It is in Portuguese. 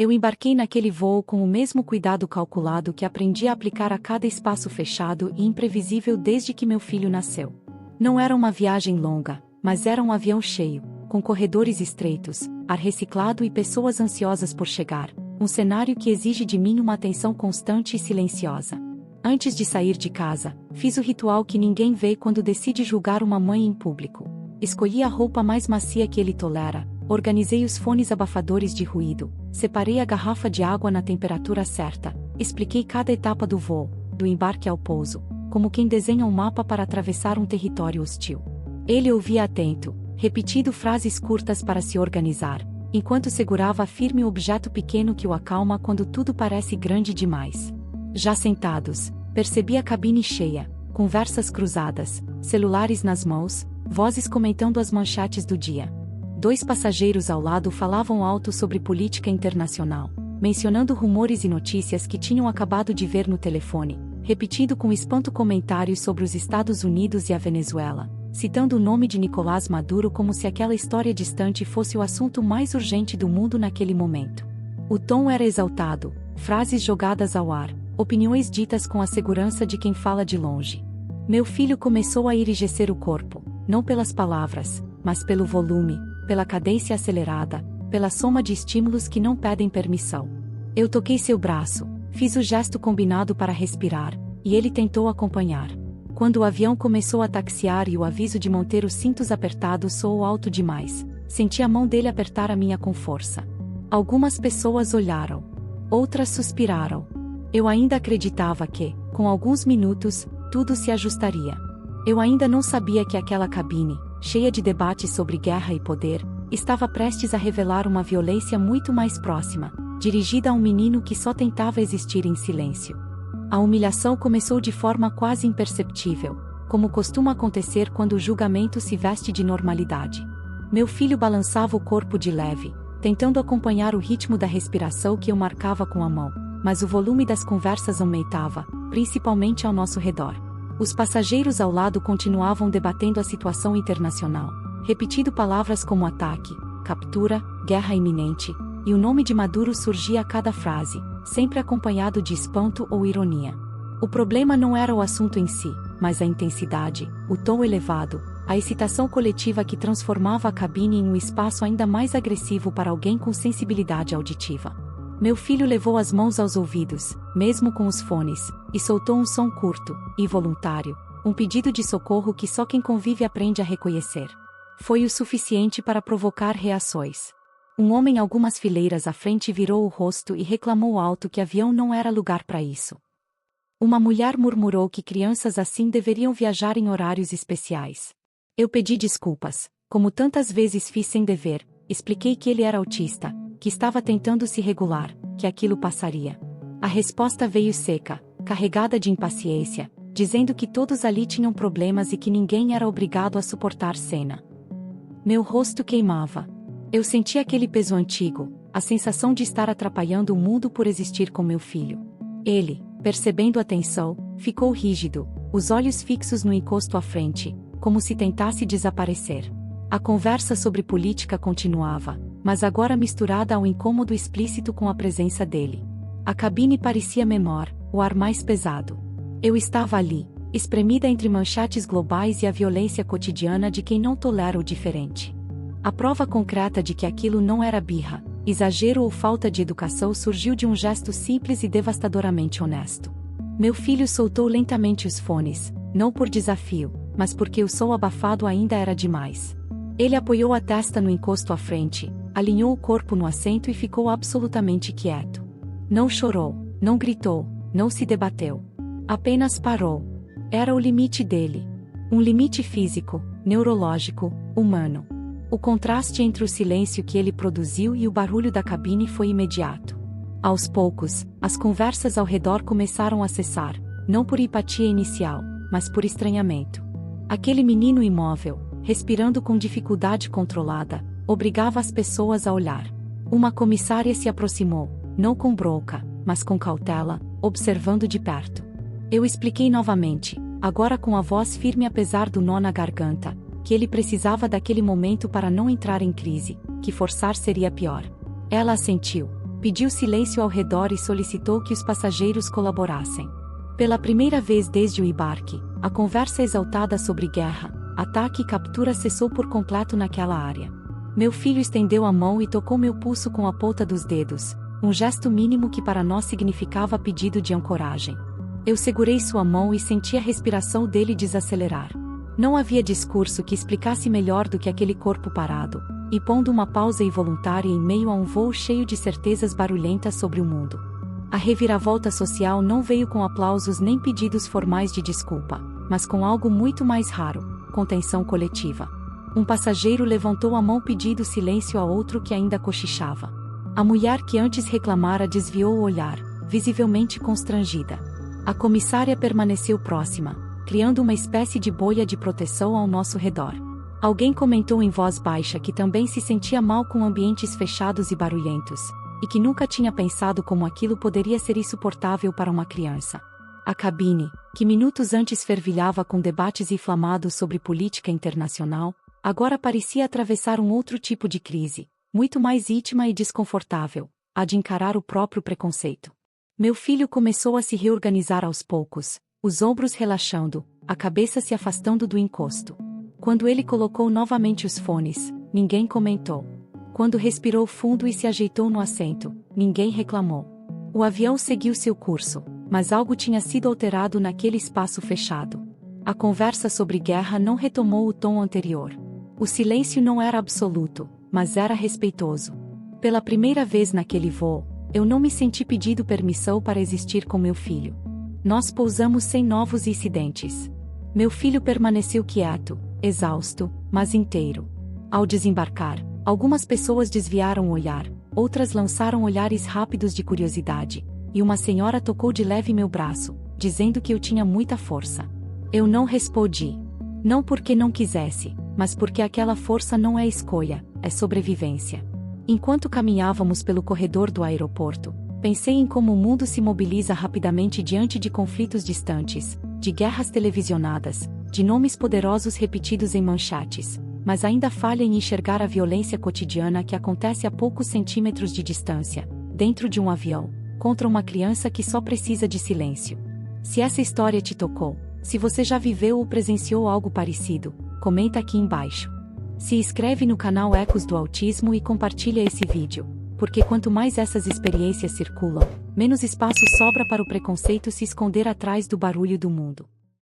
Eu embarquei naquele voo com o mesmo cuidado calculado que aprendi a aplicar a cada espaço fechado e imprevisível desde que meu filho nasceu. Não era uma viagem longa, mas era um avião cheio, com corredores estreitos, ar reciclado e pessoas ansiosas por chegar, um cenário que exige de mim uma atenção constante e silenciosa. Antes de sair de casa, fiz o ritual que ninguém vê quando decide julgar uma mãe em público. Escolhi a roupa mais macia que ele tolera, organizei os fones abafadores de ruído, separei a garrafa de água na temperatura certa, expliquei cada etapa do voo, do embarque ao pouso, como quem desenha um mapa para atravessar um território hostil. Ele ouvia atento, repetindo frases curtas para se organizar, enquanto segurava firme o objeto pequeno que o acalma quando tudo parece grande demais. Já sentados, percebi a cabine cheia, conversas cruzadas, celulares nas mãos, vozes comentando as manchetes do dia. 2 passageiros ao lado falavam alto sobre política internacional, mencionando rumores e notícias que tinham acabado de ver no telefone, repetindo com espanto comentários sobre os Estados Unidos e a Venezuela, citando o nome de Nicolás Maduro como se aquela história distante fosse o assunto mais urgente do mundo naquele momento. O tom era exaltado, frases jogadas ao ar, opiniões ditas com a segurança de quem fala de longe. Meu filho começou a enrijecer o corpo, não pelas palavras, mas pelo volume, pela cadência acelerada, pela soma de estímulos que não pedem permissão. Eu toquei seu braço, fiz o gesto combinado para respirar, e ele tentou acompanhar. Quando o avião começou a taxiar e o aviso de manter os cintos apertados soou alto demais, senti a mão dele apertar a minha com força. Algumas pessoas olharam. Outras suspiraram. Eu ainda acreditava que, com alguns minutos, tudo se ajustaria. Eu ainda não sabia que aquela cabine, cheia de debates sobre guerra e poder, estava prestes a revelar uma violência muito mais próxima, dirigida a um menino que só tentava existir em silêncio. A humilhação começou de forma quase imperceptível, como costuma acontecer quando o julgamento se veste de normalidade. Meu filho balançava o corpo de leve, tentando acompanhar o ritmo da respiração que eu marcava com a mão, mas o volume das conversas aumentava, principalmente ao nosso redor. Os passageiros ao lado continuavam debatendo a situação internacional, repetindo palavras como ataque, captura, guerra iminente, e o nome de Maduro surgia a cada frase, sempre acompanhado de espanto ou ironia. O problema não era o assunto em si, mas a intensidade, o tom elevado, a excitação coletiva que transformava a cabine em um espaço ainda mais agressivo para alguém com sensibilidade auditiva. Meu filho levou as mãos aos ouvidos, mesmo com os fones, e soltou um som curto, involuntário, um pedido de socorro que só quem convive aprende a reconhecer. Foi o suficiente para provocar reações. Um homem algumas fileiras à frente virou o rosto e reclamou alto que avião não era lugar para isso. Uma mulher murmurou que crianças assim deveriam viajar em horários especiais. Eu pedi desculpas, como tantas vezes fiz sem dever, expliquei que ele era autista, que estava tentando se regular, que aquilo passaria. A resposta veio seca, carregada de impaciência, dizendo que todos ali tinham problemas e que ninguém era obrigado a suportar cena. Meu rosto queimava. Eu senti aquele peso antigo, a sensação de estar atrapalhando o mundo por existir com meu filho. Ele, percebendo a tensão, ficou rígido, os olhos fixos no encosto à frente, como se tentasse desaparecer. A conversa sobre política continuava, mas agora misturada ao incômodo explícito com a presença dele. A cabine parecia menor, o ar mais pesado. Eu estava ali, espremida entre manchetes globais e a violência cotidiana de quem não tolera o diferente. A prova concreta de que aquilo não era birra, exagero ou falta de educação surgiu de um gesto simples e devastadoramente honesto. Meu filho soltou lentamente os fones, não por desafio, mas porque o som abafado ainda era demais. Ele apoiou a testa no encosto à frente, alinhou o corpo no assento e ficou absolutamente quieto. Não chorou, não gritou, não se debateu. Apenas parou. Era o limite dele. Um limite físico, neurológico, humano. O contraste entre o silêncio que ele produziu e o barulho da cabine foi imediato. Aos poucos, as conversas ao redor começaram a cessar, não por empatia inicial, mas por estranhamento. Aquele menino imóvel, respirando com dificuldade controlada, obrigava as pessoas a olhar. Uma comissária se aproximou, não com bronca, mas com cautela, observando de perto. Eu expliquei novamente, agora com a voz firme apesar do nó na garganta, que ele precisava daquele momento para não entrar em crise, que forçar seria pior. Ela assentiu. Pediu silêncio ao redor e solicitou que os passageiros colaborassem. Pela primeira vez desde o embarque, a conversa exaltada sobre guerra, ataque e captura cessou por completo naquela área. Meu filho estendeu a mão e tocou meu pulso com a ponta dos dedos, um gesto mínimo que para nós significava pedido de ancoragem. Eu segurei sua mão e senti a respiração dele desacelerar. Não havia discurso que explicasse melhor do que aquele corpo parado, e pondo uma pausa involuntária em meio a um voo cheio de certezas barulhentas sobre o mundo. A reviravolta social não veio com aplausos nem pedidos formais de desculpa, mas com algo muito mais raro: contenção coletiva. Um passageiro levantou a mão pedindo silêncio a outro que ainda cochichava. A mulher que antes reclamara desviou o olhar, visivelmente constrangida. A comissária permaneceu próxima, criando uma espécie de bolha de proteção ao nosso redor. Alguém comentou em voz baixa que também se sentia mal com ambientes fechados e barulhentos, e que nunca tinha pensado como aquilo poderia ser insuportável para uma criança. A cabine, que minutos antes fervilhava com debates inflamados sobre política internacional, agora parecia atravessar um outro tipo de crise, muito mais íntima e desconfortável, a de encarar o próprio preconceito. Meu filho começou a se reorganizar aos poucos, os ombros relaxando, a cabeça se afastando do encosto. Quando ele colocou novamente os fones, ninguém comentou. Quando respirou fundo e se ajeitou no assento, ninguém reclamou. O avião seguiu seu curso, mas algo tinha sido alterado naquele espaço fechado. A conversa sobre guerra não retomou o tom anterior. O silêncio não era absoluto, mas era respeitoso. Pela primeira vez naquele voo, eu não me senti pedindo permissão para existir com meu filho. Nós pousamos sem novos incidentes. Meu filho permaneceu quieto, exausto, mas inteiro. Ao desembarcar, algumas pessoas desviaram o olhar, outras lançaram olhares rápidos de curiosidade, e uma senhora tocou de leve meu braço, dizendo que eu tinha muita força. Eu não respondi. Não porque não quisesse, mas porque aquela força não é escolha, é sobrevivência. Enquanto caminhávamos pelo corredor do aeroporto, pensei em como o mundo se mobiliza rapidamente diante de conflitos distantes, de guerras televisionadas, de nomes poderosos repetidos em manchetes, mas ainda falha em enxergar a violência cotidiana que acontece a poucos centímetros de distância, dentro de um avião, contra uma criança que só precisa de silêncio. Se essa história te tocou, se você já viveu ou presenciou algo parecido, comenta aqui embaixo. Se inscreve no canal Ecos do Autismo e compartilha esse vídeo, porque quanto mais essas experiências circulam, menos espaço sobra para o preconceito se esconder atrás do barulho do mundo.